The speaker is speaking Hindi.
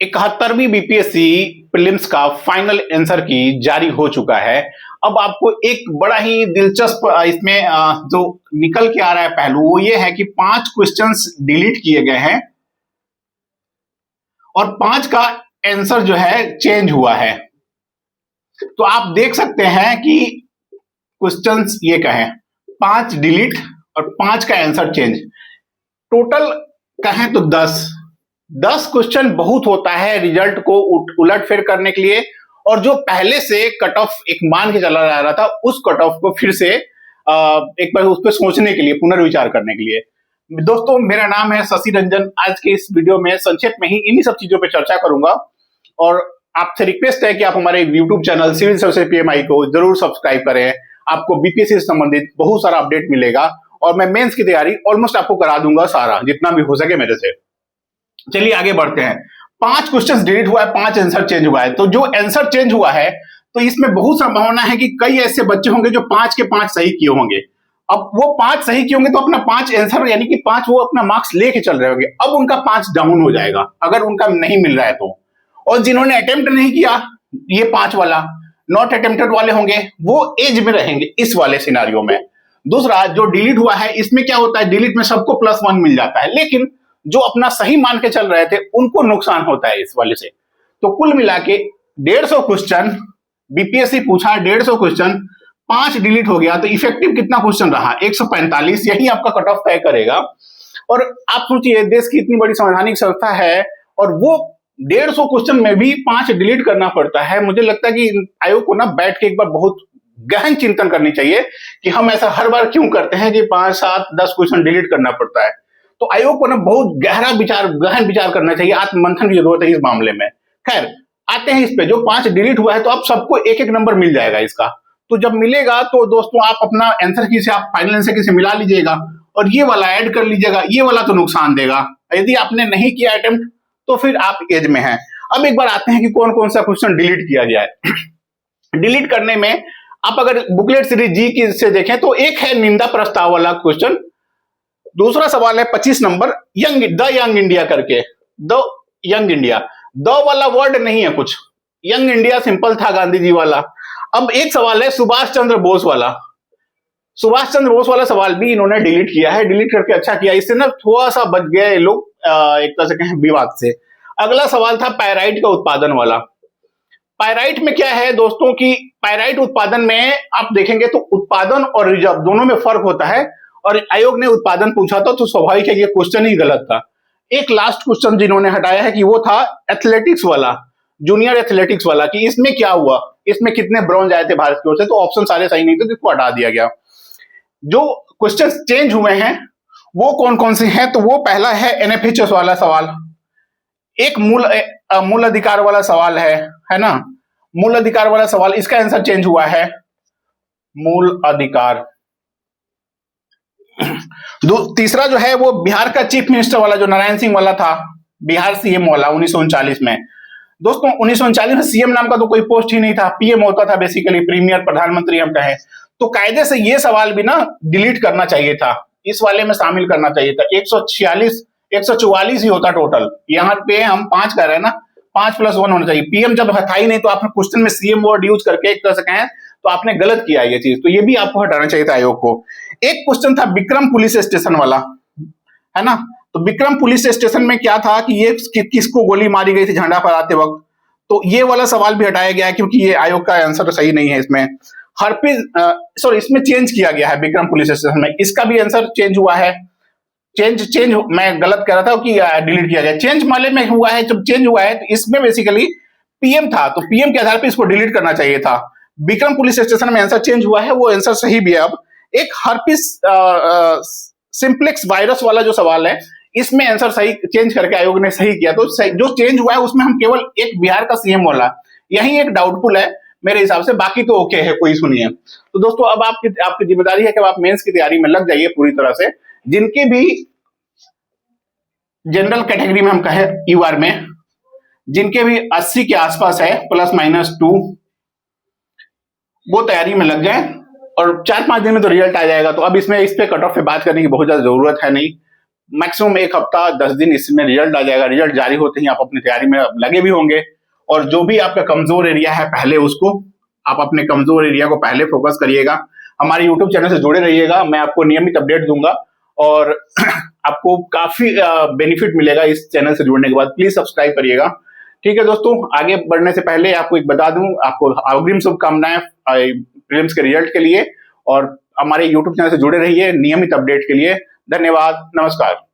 71वीं बीपीएससी प्रीलिम्स का फाइनल आंसर की जारी हो चुका है। अब आपको एक बड़ा ही दिलचस्प इसमें जो निकल के आ रहा है पहलू वो ये है कि 5 क्वेश्चंस डिलीट किए गए हैं और 5 का आंसर जो है चेंज हुआ है। तो आप देख सकते हैं कि क्वेश्चंस ये कहें 5 डिलीट और 5 का आंसर चेंज, टोटल कहें तो 10 क्वेश्चन बहुत होता है रिजल्ट को उलट फेर करने के लिए, और जो पहले से कट ऑफ एक मान के चला जा रहा था उस कट ऑफ को फिर से एक बार उस पर सोचने के लिए, पुनर्विचार करने के लिए। दोस्तों, मेरा नाम है शशि रंजन। आज के इस वीडियो में संक्षेप में ही इन्हीं सब चीजों पे चर्चा करूंगा और आपसे रिक्वेस्ट है कि आप हमारे YouTube channel civil services PMI को जरूर सब्सक्राइब करें। आपको बीपीएससी से संबंधित बहुत सारा अपडेट मिलेगा और मैं मेंस की तैयारी ऑलमोस्ट आपको करा दूंगा सारा, जितना भी हो सके मेरे से। चलिए आगे बढ़ते हैं। 5 क्वेश्चन डिलीट हुआ है, 5 आंसर चेंज हुआ है। तो जो आंसर चेंज हुआ है तो इसमें बहुत संभावना है कि कई ऐसे बच्चे होंगे जो 5 के 5 सही किए होंगे। अब वो 5 सही किए होंगे तो अपना 5 आंसर यानी कि 5 वो अपना मार्क्स लेके चल रहे होंगे। अब उनका 5 डाउन हो जाएगा अगर उनका नहीं मिल रहा है तो। और जिन्होंने अटेम्प्ट नहीं किया, ये 5 वाला नॉट अटेम्प्टेड वाले होंगे, वो एज में रहेंगे इस वाले सिनारियो में। दूसरा, जो डिलीट हुआ है इसमें क्या होता है, डिलीट में सबको +1 मिल जाता है, लेकिन जो अपना सही मान के चल रहे थे उनको नुकसान होता है इस वाले से। तो कुल मिला के 150 क्वेश्चन बीपीएससी पूछा, 150 क्वेश्चन, 5 डिलीट हो गया तो इफेक्टिव कितना क्वेश्चन रहा, 145। यही आपका कट ऑफ तय करेगा। और आप सोचिए, देश की इतनी बड़ी संवैधानिक संस्था है और वो 150 क्वेश्चन में भी 5 डिलीट करना पड़ता है। मुझे लगता है कि आयोग को ना बैठ के एक बार बहुत गहन चिंतन करनी चाहिए कि हम ऐसा हर बार क्यों करते हैं कि 5, 7, 10 क्वेश्चन डिलीट करना पड़ता है। तो आयोग को ना बहुत गहन विचार करना चाहिए, आत्ममंथन की जरूरत है इस मामले में। खैर, आते हैं इस पे। जो 5 डिलीट हुआ है तो अब सबको एक एक नंबर मिल जाएगा इसका। तो जब मिलेगा तो दोस्तों आप अपना आंसर की से, आप फाइनल आंसर की से मिला लीजिएगा और ये वाला ऐड कर लीजिएगा। ये वाला तो नुकसान देगा। यदि आपने नहीं किया अटेम्प्ट तो फिर आप एज में हैं। अब एक बार आते हैं कि कौन कौन सा क्वेश्चन डिलीट किया गया है। डिलीट करने में आप अगर बुकलेट सीरीज जी की से देखें तो एक है निंदा प्रस्ताव वाला क्वेश्चन। दूसरा सवाल है 25 नंबर, द यंग इंडिया करके, द यंग इंडिया, द वाला वर्ड नहीं है कुछ, यंग इंडिया सिंपल था, गांधी जी वाला। अब एक सवाल है सुभाष चंद्र बोस वाला। सुभाष चंद्र बोस वाला सवाल भी इन्होंने डिलीट किया है। डिलीट करके अच्छा किया, इससे ना थोड़ा सा बच गए लोग एक तरह से कहें विवाद से। अगला सवाल था पायराइट का उत्पादन वाला। पायराइट में क्या है दोस्तों कि पायराइट उत्पादन में आप देखेंगे तो उत्पादन और रिजर्व दोनों में फर्क होता है, और आयोग ने उत्पादन पूछा था तो स्वाभाविक है ये क्वेश्चन ही गलत था। एक लास्ट क्वेश्चन जिन्होंने हटाया है कि वो था एथलेटिक्स वाला, जूनियर एथलेटिक्स वाला, कि इसमें क्या हुआ, इसमें कितने ब्रॉन्ज आए थे भारत की ओर से। तो ऑप्शन सारे सही नहीं थे तो इसको हटा दिया गया। जो क्वेश्चन चेंज हुए हैं वो कौन कौन से हैं, तो वो पहला है एनएफएचएस वाला सवाल, एक मूल अधिकार वाला सवाल है ना, मूल अधिकार वाला सवाल, इसका आंसर चेंज हुआ है मूल अधिकार। तीसरा जो है वो बिहार का चीफ मिनिस्टर वाला, जो नारायण सिंह वाला था, बिहार सीएम वाला 1939 में। दोस्तों 1939 में सीएम नाम का तो कोई पोस्ट ही नहीं था, पीएम होता था बेसिकली, प्रीमियर प्रधानमंत्री हम कहें। तो कायदे से ये सवाल भी ना डिलीट करना चाहिए था, इस वाले में शामिल करना चाहिए था। 144 ही होता टोटल, यहाँ पे हम 5 कर रहे हैं ना, 5 + 1 होना चाहिए। पीएम जब था ही नहीं तो आपने क्वेश्चन में सीएम वर्ड यूज करके एक तरह से कहें तो आपने गलत किया ये चीज, तो ये भी आपको हटाना चाहिए था आयोग को। एक क्वेश्चन था विक्रम पुलिस स्टेशन वाला, है ना। तो विक्रम पुलिस स्टेशन में क्या था कि ये किसको गोली मारी गई थी झंडा फहराते वक्त, तो ये वाला सवाल भी हटाया गया है क्योंकि ये आयोग का आंसर सही नहीं है इसमें। सॉरी, इसमें चेंज किया गया है विक्रम पुलिस स्टेशन में, इसका भी आंसर चेंज हुआ है। चेंज मैं गलत कह रहा था कि डिलीट किया गया, चेंज माले में हुआ है। जब चेंज हुआ है तो इसमें बेसिकली पीएम था, तो पीएम के आधार पर इसको डिलीट करना चाहिए था। विक्रम पुलिस स्टेशन में आंसर चेंज हुआ है, वो आंसर सही भी है। अब एक हर्पिस सिंप्लेक्स वायरस वाला जो सवाल है, इसमें आंसर सही चेंज करके आयोग ने सही किया। तो जो चेंज हुआ है उसमें हम केवल एक बिहार का सीएम वाला, यही एक डाउटफुल है मेरे हिसाब से, बाकी तो ओके है, कोई सुनिए। तो दोस्तों अब आपकी जिम्मेदारी है कि आप मेंस की तैयारी में लग जाइए पूरी तरह से। जिनके भी जनरल कैटेगरी में हम कहें यूआर में, जिनके भी 80 के आसपास है ±2, वो तैयारी में लग जाए और 4-5 दिन में तो रिजल्ट आ जाएगा। तो अब इसमें इस पे कट ऑफ पे बात करने की बहुत ज्यादा जरूरत है नहीं। मैक्सिमम 1 हफ्ता 10 दिन इसमें रिजल्ट आ जाएगा। रिजल्ट जारी होते ही आप अपनी तैयारी में लगे भी होंगे, और जो भी आपका कमजोर एरिया है पहले उसको आप अपने कमजोर एरिया को पहले फोकस करिएगा। हमारे यूट्यूब चैनल से जुड़े रहिएगा, मैं आपको नियमित अपडेट दूंगा और आपको काफी बेनिफिट मिलेगा इस चैनल से जुड़ने के बाद। प्लीज सब्सक्राइब करिएगा। ठीक है दोस्तों, आगे बढ़ने से पहले आपको एक बता दूं, आपको अग्रिम शुभकामनाएं प्रीलिम्स के रिजल्ट के लिए, और हमारे यूट्यूब चैनल से जुड़े रहिए नियमित अपडेट के लिए। धन्यवाद, नमस्कार।